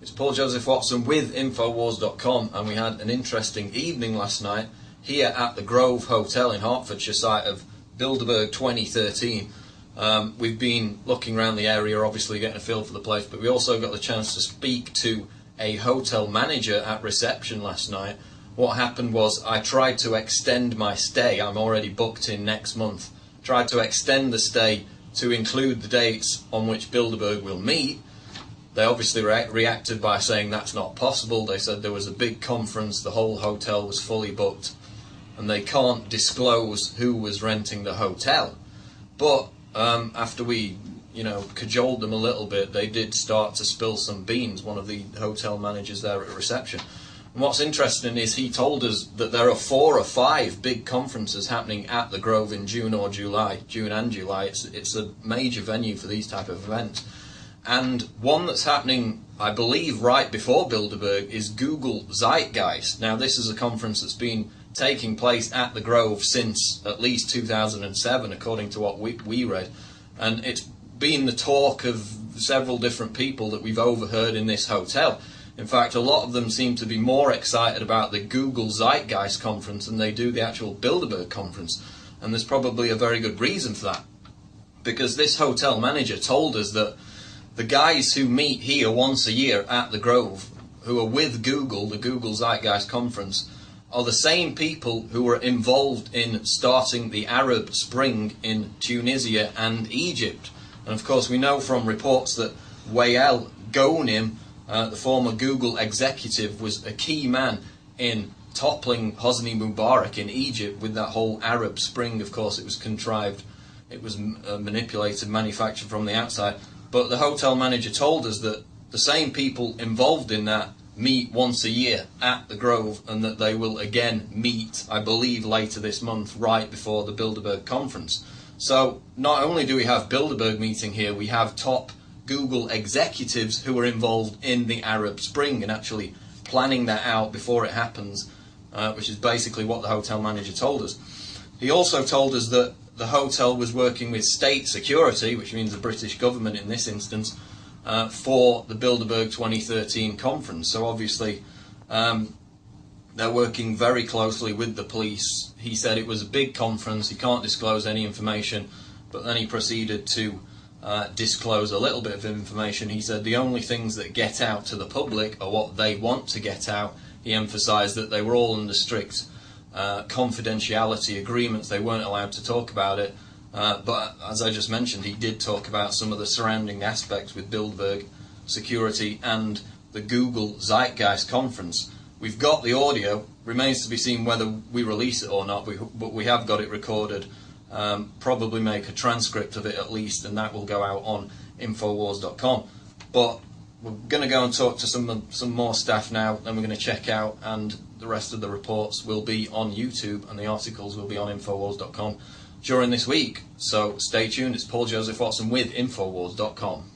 It's Paul Joseph Watson with Infowars.com, and we had an interesting evening last night here at the Grove Hotel in Hertfordshire, site of Bilderberg 2013. We've been looking around the area, obviously getting a feel for the place, but we also got the chance to speak to a hotel manager at reception last night. What happened was I tried to extend my stay. I'm already booked in next month. Tried to extend the stay to include the dates on which Bilderberg will meet. They obviously reacted by saying that's not possible. They said there was a big conference, the whole hotel was fully booked, and they can't disclose who was renting the hotel. But after we, cajoled them a little bit, they did start to spill some beans, one of the hotel managers there at reception. And what's interesting is he told us that there are 4 or 5 big conferences happening at the Grove in June or July, June and July. It's a major venue for these type of events. And one that's happening, I believe, right before Bilderberg is Google Zeitgeist. Now, this is a conference that's been taking place at the Grove since at least 2007, according to what we read. And it's been the talk of several different people that we've overheard in this hotel. In fact, a lot of them seem to be more excited about the Google Zeitgeist conference than they do the actual Bilderberg conference. And there's probably a very good reason for that. Because this hotel manager told us that the guys who meet here once a year at the Grove, who are with Google, the Google Zeitgeist conference, are the same people who were involved in starting the Arab Spring in Tunisia and Egypt. And of course we know from reports that Wael Ghonim, the former Google executive, was a key man in toppling Hosni Mubarak in Egypt with that whole Arab Spring. Of course it was contrived, it was manipulated, manufactured from the outside. But the hotel manager told us that the same people involved in that meet once a year at the Grove, and that they will again meet, I believe, later this month, right before the Bilderberg conference. So not only do we have Bilderberg meeting here, we have top Google executives who are involved in the Arab Spring and actually planning that out before it happens, which is basically what the hotel manager told us. He also told us that the hotel was working with state security, which means the British government in this instance, for the Bilderberg 2013 conference. So obviously they're working very closely with the police. He said it was a big conference, he can't disclose any information, but then he proceeded to disclose a little bit of information. He said the only things that get out to the public are what they want to get out. He emphasised that they were all under strict confidentiality agreements, they weren't allowed to talk about it, but as I just mentioned, he did talk about some of the surrounding aspects with Bilderberg security and the Google Zeitgeist conference. We've got the audio, remains to be seen whether we release it or not, but we have got it recorded, probably make a transcript of it at least, and that will go out on Infowars.com. But we're going to go and talk to some more staff now, then we're going to check out, and the rest of the reports will be on YouTube and the articles will be on Infowars.com during this week. So stay tuned. It's Paul Joseph Watson with Infowars.com.